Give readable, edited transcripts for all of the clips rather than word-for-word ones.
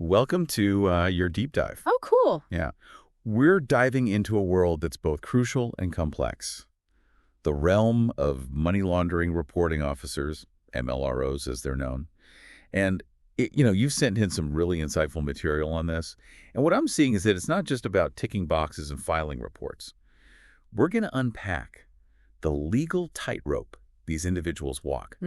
welcome to your deep dive. Oh, cool. Yeah. We're diving into a world that's both crucial and complex. The realm of money laundering reporting officers, MLROs as they're known. And, you've sent in some really insightful material on this. And what I'm seeing is that it's not just about ticking boxes and filing reports. We're going to unpack the legal tightrope these individuals walk.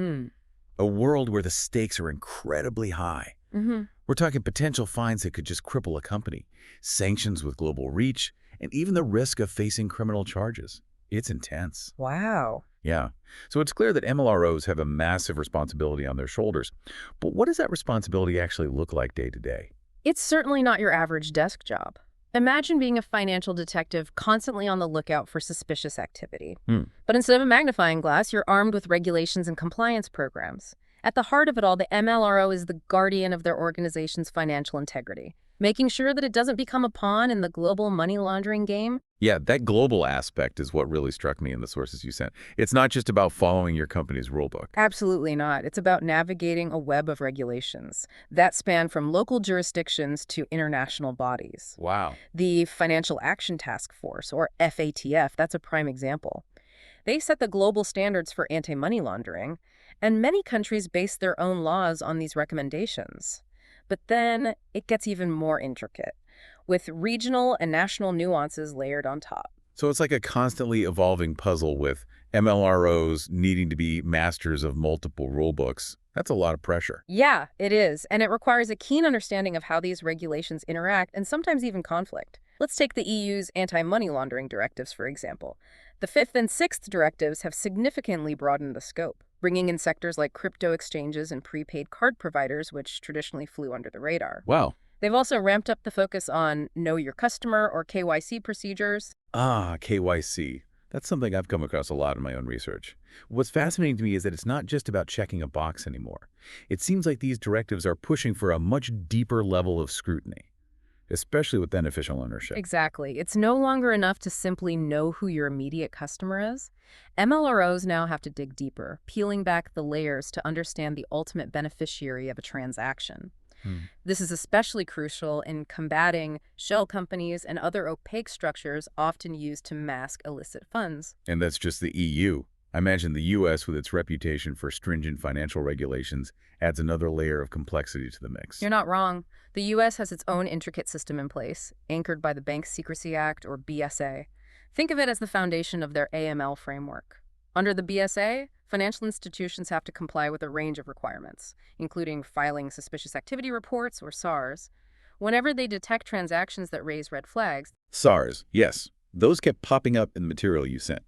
A world where the stakes are incredibly high. We're talking potential fines that could just cripple a company, sanctions with global reach, and even the risk of facing criminal charges. It's intense. Wow. Yeah. So it's clear that MLROs have a massive responsibility on their shoulders. But what does that responsibility actually look like day to day? It's certainly not your average desk job. Imagine being a financial detective constantly on the lookout for suspicious activity. But instead of a magnifying glass, you're armed with regulations and compliance programs. At the heart of it all, the MLRO is the guardian of their organization's financial integrity, making sure that it doesn't become a pawn in the global money laundering game. Yeah, that global aspect is what really struck me in the sources you sent. It's not just about following your company's rulebook. Absolutely not. It's about navigating a web of regulations that span from local jurisdictions to international bodies. Wow. The Financial Action Task Force, or FATF, that's a prime example. They set the global standards for anti-money laundering, and many countries base their own laws on these recommendations. But then it gets even more intricate, with regional and national nuances layered on top. So it's like a constantly evolving puzzle with MLROs needing to be masters of multiple rulebooks. That's a lot of pressure. Yeah, it is, and it requires a keen understanding of how these regulations interact and sometimes even conflict. Let's take the EU's anti-money laundering directives, for example. The 5th and 6th directives have significantly broadened the scope, bringing in sectors like crypto exchanges and prepaid card providers, which traditionally flew under the radar. Wow. They've also ramped up the focus on Know Your Customer or KYC procedures. KYC. That's something I've come across a lot in my own research. What's fascinating to me is that it's not just about checking a box anymore. It seems like these directives are pushing for a much deeper level of scrutiny, especially with beneficial ownership. Exactly. It's no longer enough to simply know who your immediate customer is. MLROs now have to dig deeper, peeling back the layers to understand the ultimate beneficiary of a transaction. This is especially crucial in combating shell companies and other opaque structures often used to mask illicit funds. And that's just the EU. I imagine the US, with its reputation for stringent financial regulations, adds another layer of complexity to the mix. You're not wrong. The US has its own intricate system in place, anchored by the Bank Secrecy Act, or BSA. Think of it as the foundation of their AML framework. Under the BSA, financial institutions have to comply with a range of requirements, including filing suspicious activity reports, or SARs, whenever they detect transactions that raise red flags. SARs, yes. Those kept popping up in the material you sent.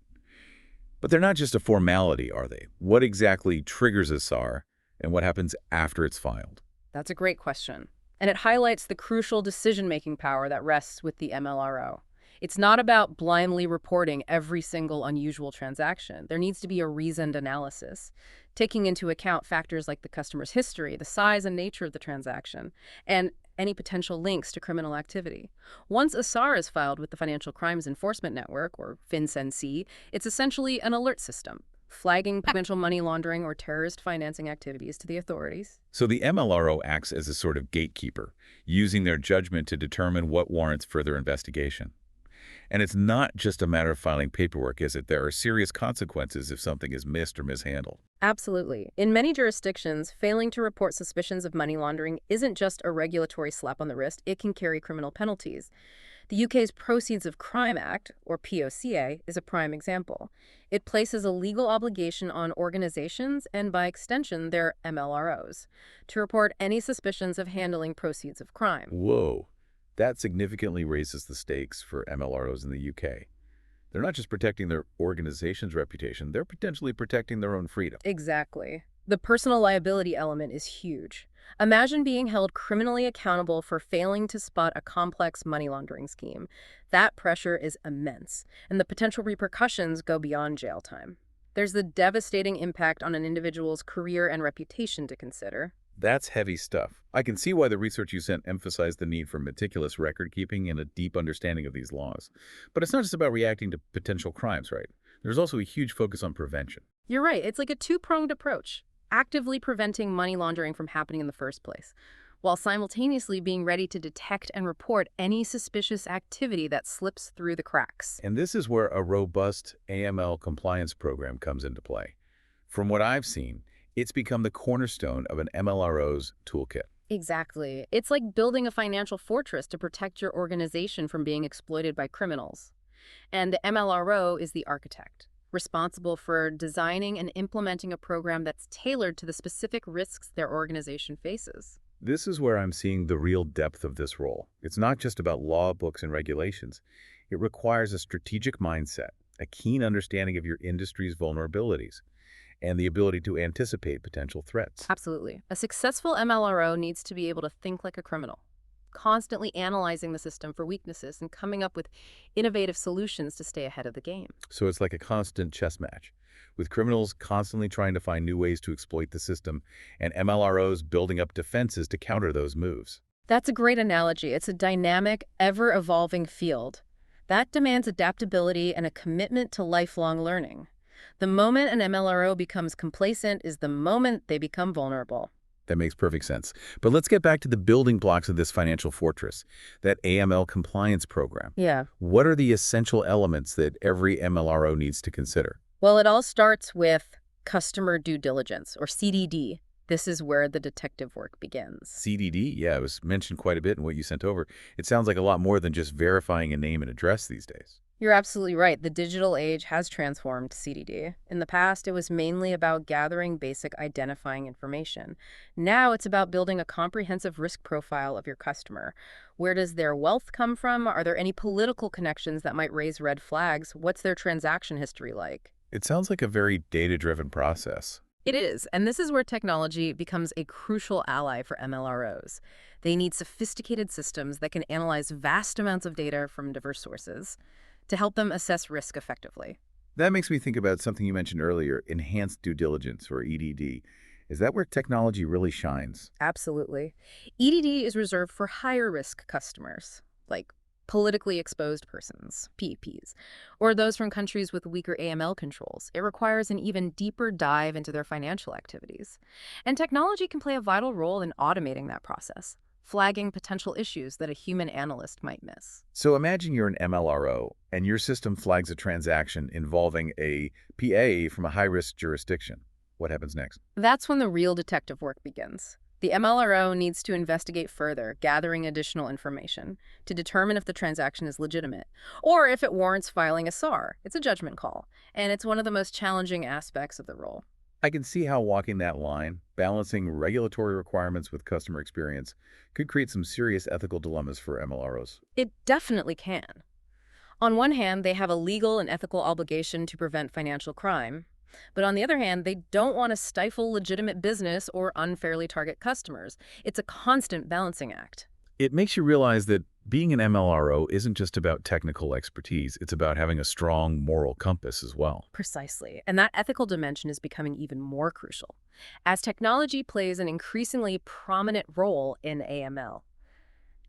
But they're not just a formality, are they? What exactly triggers a SAR, and what happens after it's filed? That's a great question. And it highlights the crucial decision-making power that rests with the MLRO. It's not about blindly reporting every single unusual transaction. There needs to be a reasoned analysis, taking into account factors like the customer's history, the size and nature of the transaction, and any potential links to criminal activity. Once a SAR is filed with the Financial Crimes Enforcement Network, or FinCEN, it's essentially an alert system, flagging potential money laundering or terrorist financing activities to the authorities. So the MLRO acts as a sort of gatekeeper, using their judgment to determine what warrants further investigation. And it's not just a matter of filing paperwork, is it? There are serious consequences if something is missed or mishandled. Absolutely. In many jurisdictions, failing to report suspicions of money laundering isn't just a regulatory slap on the wrist, it can carry criminal penalties. The UK's Proceeds of Crime Act, or POCA, is a prime example. It places a legal obligation on organizations, and by extension, their MLROs, to report any suspicions of handling proceeds of crime. Whoa. That significantly raises the stakes for MLROs in the UK. They're not just protecting their organization's reputation, they're potentially protecting their own freedom. Exactly. The personal liability element is huge. Imagine being held criminally accountable for failing to spot a complex money laundering scheme. That pressure is immense, and the potential repercussions go beyond jail time. There's the devastating impact on an individual's career and reputation to consider. That's heavy stuff. I can see why the research you sent emphasized the need for meticulous record-keeping and a deep understanding of these laws. But it's not just about reacting to potential crimes, right? There's also a huge focus on prevention. You're right. It's like a two-pronged approach, actively preventing money laundering from happening in the first place, while simultaneously being ready to detect and report any suspicious activity that slips through the cracks. And this is where a robust AML compliance program comes into play. From what I've seen, it's become the cornerstone of an MLRO's toolkit. Exactly. It's like building a financial fortress to protect your organization from being exploited by criminals. And the MLRO is the architect, responsible for designing and implementing a program that's tailored to the specific risks their organization faces. This is where I'm seeing the real depth of this role. It's not just about law books and regulations. It requires a strategic mindset, a keen understanding of your industry's vulnerabilities, and the ability to anticipate potential threats. Absolutely. A successful MLRO needs to be able to think like a criminal, constantly analyzing the system for weaknesses and coming up with innovative solutions to stay ahead of the game. So it's like a constant chess match, with criminals constantly trying to find new ways to exploit the system, and MLROs building up defenses to counter those moves. That's a great analogy. It's a dynamic, ever-evolving field. That demands adaptability and a commitment to lifelong learning. The moment an MLRO becomes complacent is the moment they become vulnerable. That makes perfect sense. But let's get back to the building blocks of this financial fortress, that AML compliance program. Yeah. What are the essential elements that every MLRO needs to consider? Well, it all starts with customer due diligence, or CDD. This is where the detective work begins. CDD? Yeah, it was mentioned quite a bit in what you sent over. It sounds like a lot more than just verifying a name and address these days. You're absolutely right. The digital age has transformed CDD. In the past, it was mainly about gathering basic identifying information. Now it's about building a comprehensive risk profile of your customer. Where does their wealth come from? Are there any political connections that might raise red flags? What's their transaction history like? It sounds like a very data-driven process. It is, and this is where technology becomes a crucial ally for MLROs. They need sophisticated systems that can analyze vast amounts of data from diverse sources to help them assess risk effectively. That makes me think about something you mentioned earlier, enhanced due diligence, or EDD. Is that where technology really shines? Absolutely. EDD is reserved for higher risk customers, like politically exposed persons, PEPs, or those from countries with weaker AML controls. It requires an even deeper dive into their financial activities. And technology can play a vital role in automating that process, flagging potential issues that a human analyst might miss. So imagine you're an MLRO and your system flags a transaction involving a PA from a high-risk jurisdiction. What happens next? That's when the real detective work begins. The MLRO needs to investigate further, gathering additional information to determine if the transaction is legitimate or if it warrants filing a SAR. It's a judgment call, and it's one of the most challenging aspects of the role. I can see how walking that line, balancing regulatory requirements with customer experience, could create some serious ethical dilemmas for MLROs. It definitely can. On one hand, they have a legal and ethical obligation to prevent financial crime. But on the other hand, they don't want to stifle legitimate business or unfairly target customers. It's a constant balancing act. It makes you realize that being an MLRO isn't just about technical expertise, it's about having a strong moral compass as well. Precisely. And that ethical dimension is becoming even more crucial as technology plays an increasingly prominent role in AML.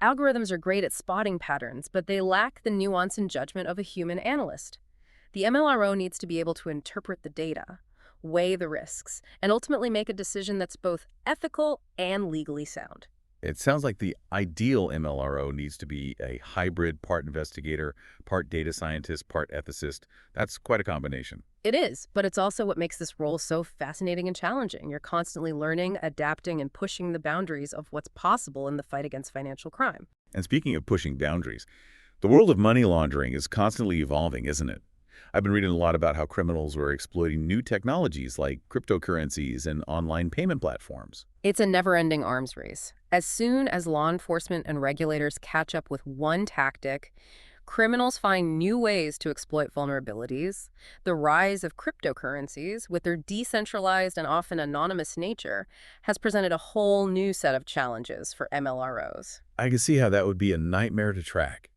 Algorithms are great at spotting patterns, but they lack the nuance and judgment of a human analyst. The MLRO needs to be able to interpret the data, weigh the risks, and ultimately make a decision that's both ethical and legally sound. It sounds like the ideal MLRO needs to be a hybrid, part investigator, part data scientist, part ethicist. That's quite a combination. It is, but it's also what makes this role so fascinating and challenging. You're constantly learning, adapting, and pushing the boundaries of what's possible in the fight against financial crime. And speaking of pushing boundaries, the world of money laundering is constantly evolving, isn't it? I've been reading a lot about how criminals are exploiting new technologies like cryptocurrencies and online payment platforms. It's a never-ending arms race. As soon as law enforcement and regulators catch up with one tactic, criminals find new ways to exploit vulnerabilities. The rise of cryptocurrencies, with their decentralized and often anonymous nature, has presented a whole new set of challenges for MLROs. I can see how that would be a nightmare to track.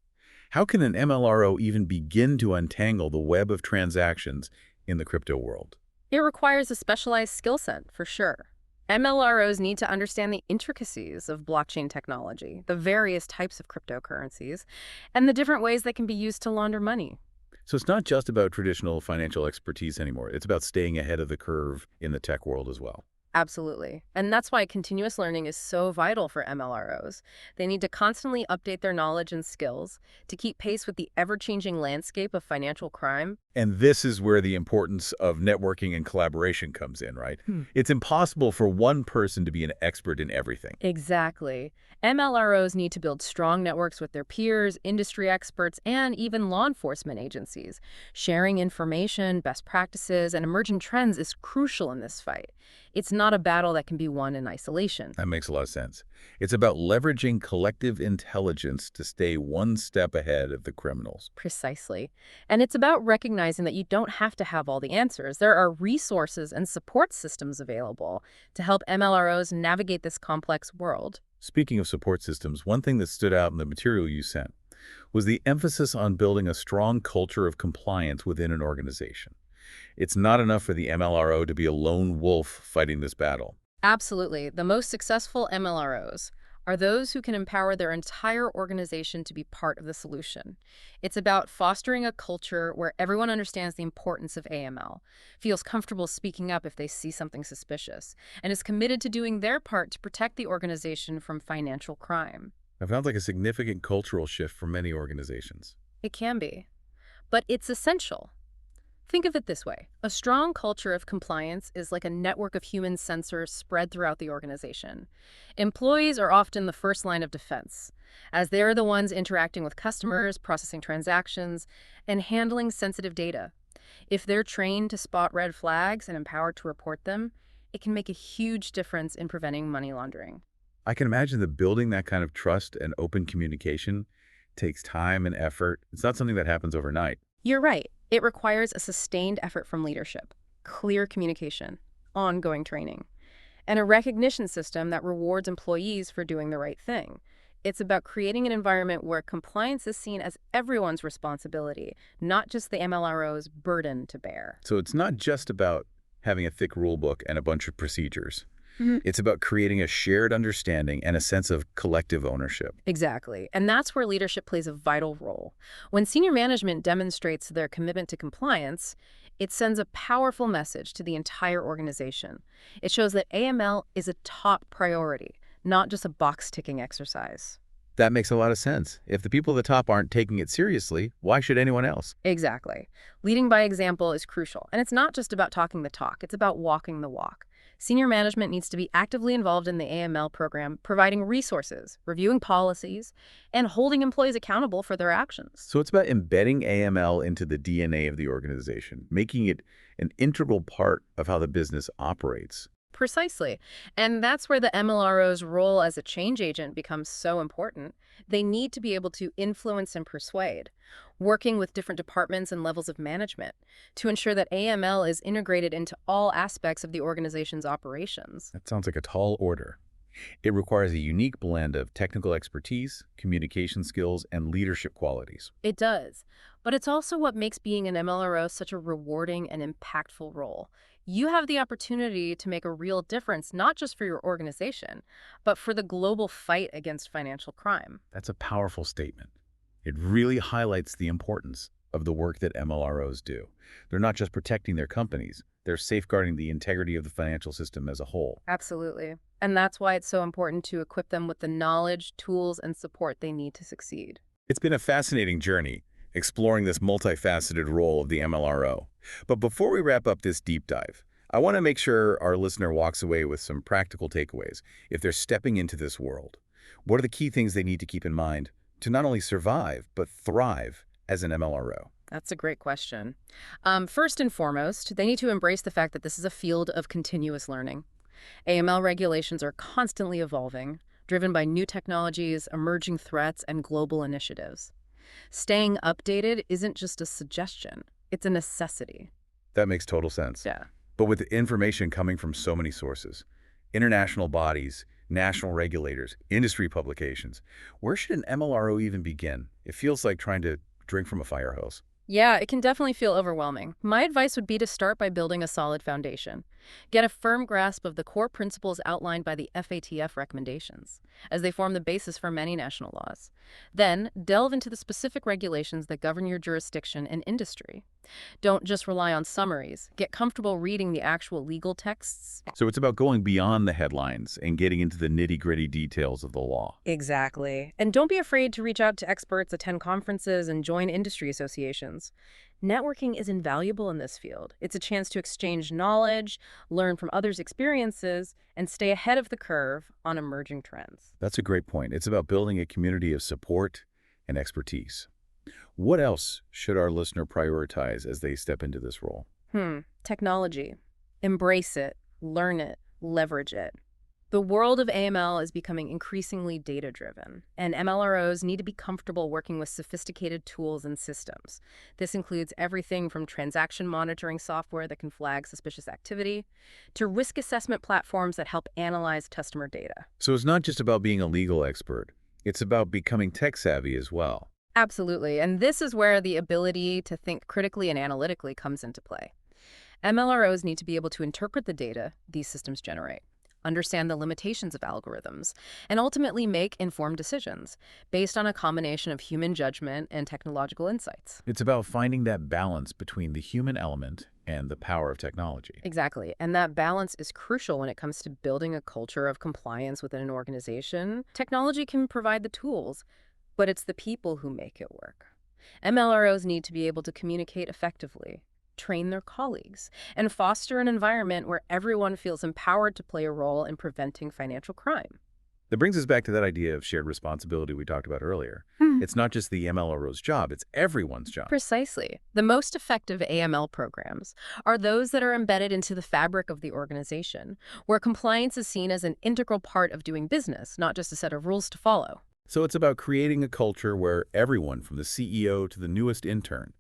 How can an MLRO even begin to untangle the web of transactions in the crypto world? It requires a specialized skill set, for sure. MLROs need to understand the intricacies of blockchain technology, the various types of cryptocurrencies, and the different ways they can be used to launder money. So it's not just about traditional financial expertise anymore. It's about staying ahead of the curve in the tech world as well. Absolutely. And that's why continuous learning is so vital for MLROs. They need to constantly update their knowledge and skills to keep pace with the ever-changing landscape of financial crime. And this is where the importance of networking and collaboration comes in, right? It's impossible for one person to be an expert in everything. Exactly. MLROs need to build strong networks with their peers, industry experts, and even law enforcement agencies. Sharing information, best practices, and emerging trends is crucial in this fight. It's not a battle that can be won in isolation. That makes a lot of sense. It's about leveraging collective intelligence to stay one step ahead of the criminals. Precisely. And it's about recognizing that you don't have to have all the answers. There are resources and support systems available to help MLROs navigate this complex world. Speaking of support systems, one thing that stood out in the material you sent was the emphasis on building a strong culture of compliance within an organization. It's not enough for the MLRO to be a lone wolf fighting this battle. Absolutely. The most successful MLROs are those who can empower their entire organization to be part of the solution. It's about fostering a culture where everyone understands the importance of AML, feels comfortable speaking up if they see something suspicious, and is committed to doing their part to protect the organization from financial crime. It sounds like a significant cultural shift for many organizations. It can be, but it's essential. Think of it this way. A strong culture of compliance is like a network of human sensors spread throughout the organization. Employees are often the first line of defense, as they're the ones interacting with customers, processing transactions, and handling sensitive data. If they're trained to spot red flags and empowered to report them, it can make a huge difference in preventing money laundering. I can imagine that building that kind of trust and open communication takes time and effort. It's not something that happens overnight. You're right. It requires a sustained effort from leadership, clear communication, ongoing training, and a recognition system that rewards employees for doing the right thing. It's about creating an environment where compliance is seen as everyone's responsibility, not just the MLRO's burden to bear. So it's not just about having a thick rule book and a bunch of procedures. Mhm. It's about creating a shared understanding and a sense of collective ownership. Exactly. And that's where leadership plays a vital role. When senior management demonstrates their commitment to compliance, it sends a powerful message to the entire organization. It shows that AML is a top priority, not just a box-ticking exercise. That makes a lot of sense. If the people at the top aren't taking it seriously, why should anyone else? Exactly. Leading by example is crucial. And it's not just about talking the talk, it's about walking the walk. Senior management needs to be actively involved in the AML program, providing resources, reviewing policies, and holding employees accountable for their actions. So it's about embedding AML into the DNA of the organization, making it an integral part of how the business operates. Precisely. And that's where the MLRO's role as a change agent becomes so important. They need to be able to influence and persuade, working with different departments and levels of management to ensure that AML is integrated into all aspects of the organization's operations. That sounds like a tall order. It requires a unique blend of technical expertise, communication skills, and leadership qualities. It does. But it's also what makes being an MLRO such a rewarding and impactful role. You have the opportunity to make a real difference, not just for your organization, but for the global fight against financial crime. That's a powerful statement. It really highlights the importance of the work that MLROs do. They're not just protecting their companies, they're safeguarding the integrity of the financial system as a whole. Absolutely. And that's why it's so important to equip them with the knowledge, tools, and support they need to succeed. It's been a fascinating journey, exploring this multifaceted role of the MLRO. But before we wrap up this deep dive, I want to make sure our listener walks away with some practical takeaways if they're stepping into this world. What are the key things they need to keep in mind to not only survive, but thrive as an MLRO? That's a great question. First and foremost, they need to embrace the fact that this is a field of continuous learning. AML regulations are constantly evolving, driven by new technologies, emerging threats, and global initiatives. Staying updated isn't just a suggestion, it's a necessity. That makes total sense. Yeah. But with the information coming from so many sources, international bodies, national regulators, industry publications, where should an MLRO even begin? It feels like trying to drink from a fire hose. Yeah, it can definitely feel overwhelming. My advice would be to start by building a solid foundation. Get a firm grasp of the core principles outlined by the FATF recommendations, as they form the basis for many national laws. Then, delve into the specific regulations that govern your jurisdiction and industry. Don't just rely on summaries. Get comfortable reading the actual legal texts. So it's about going beyond the headlines and getting into the nitty-gritty details of the law. Exactly. And don't be afraid to reach out to experts, attend conferences, and join industry associations. Networking is invaluable in this field. It's a chance to exchange knowledge, learn from others' experiences, and stay ahead of the curve on emerging trends. That's a great point. It's about building a community of support and expertise. What else should our listener prioritize as they step into this role? Technology. Embrace it, learn it, leverage it. The world of AML is becoming increasingly data-driven, and MLROs need to be comfortable working with sophisticated tools and systems. This includes everything from transaction monitoring software that can flag suspicious activity to risk assessment platforms that help analyze customer data. So it's not just about being a legal expert. It's about becoming tech-savvy as well. Absolutely, and this is where the ability to think critically and analytically comes into play. MLROs need to be able to interpret the data these systems generate, understand the limitations of algorithms, and ultimately make informed decisions based on a combination of human judgment and technological insights. It's about finding that balance between the human element and the power of technology. Exactly, and that balance is crucial when it comes to building a culture of compliance within an organization. Technology can provide the tools, but it's the people who make it work. MLROs need to be able to communicate effectively, train their colleagues, and foster an environment where everyone feels empowered to play a role in preventing financial crime. That brings us back to that idea of shared responsibility we talked about earlier. It's not just the MLRO's job, it's everyone's job. Precisely. The most effective AML programs are those that are embedded into the fabric of the organization, where compliance is seen as an integral part of doing business, not just a set of rules to follow. So it's about creating a culture where everyone, from the CEO to the newest intern,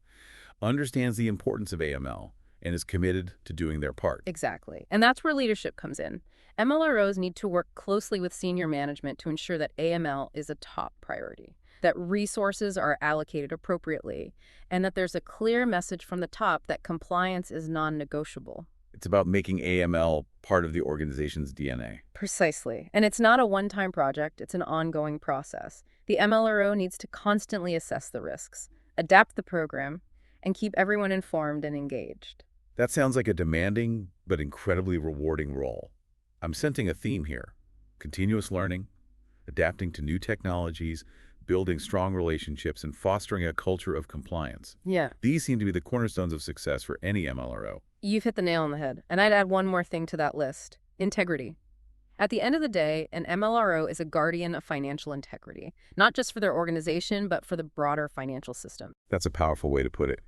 understands the importance of AML and is committed to doing their part. Exactly. And that's where leadership comes in. MLROs need to work closely with senior management to ensure that AML is a top priority, that resources are allocated appropriately, and that there's a clear message from the top that compliance is non-negotiable. It's about making AML part of the organization's DNA. Precisely. And it's not a one-time project, it's an ongoing process. The MLRO needs to constantly assess the risks, adapt the program, and keep everyone informed and engaged. That sounds like a demanding but incredibly rewarding role. I'm sensing a theme here: continuous learning, adapting to new technologies, building strong relationships, and fostering a culture of compliance. Yeah. These seem to be the cornerstones of success for any MLRO. You've hit the nail on the head. And I'd add one more thing to that list: integrity. At the end of the day, an MLRO is a guardian of financial integrity, not just for their organization, but for the broader financial system. That's a powerful way to put it.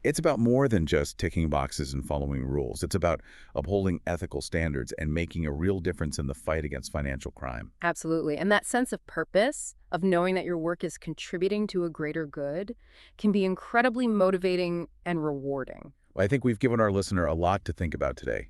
It's about more than just ticking boxes and following rules. It's about upholding ethical standards and making a real difference in the fight against financial crime. Absolutely. And that sense of purpose, of knowing that your work is contributing to a greater good, can be incredibly motivating and rewarding. Well, I think we've given our listener a lot to think about today.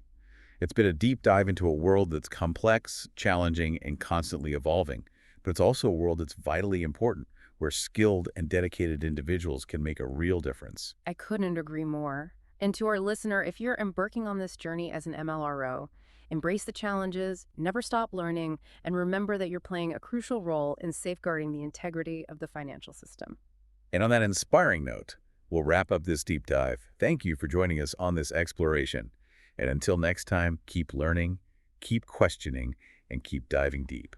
It's been a deep dive into a world that's complex, challenging, and constantly evolving. But it's also a world that's vitally important, where skilled and dedicated individuals can make a real difference. I couldn't agree more. And to our listener, if you're embarking on this journey as an MLRO, embrace the challenges, never stop learning, and remember that you're playing a crucial role in safeguarding the integrity of the financial system. And on that inspiring note, we'll wrap up this deep dive. Thank you for joining us on this exploration. And until next time, keep learning, keep questioning, and keep diving deep.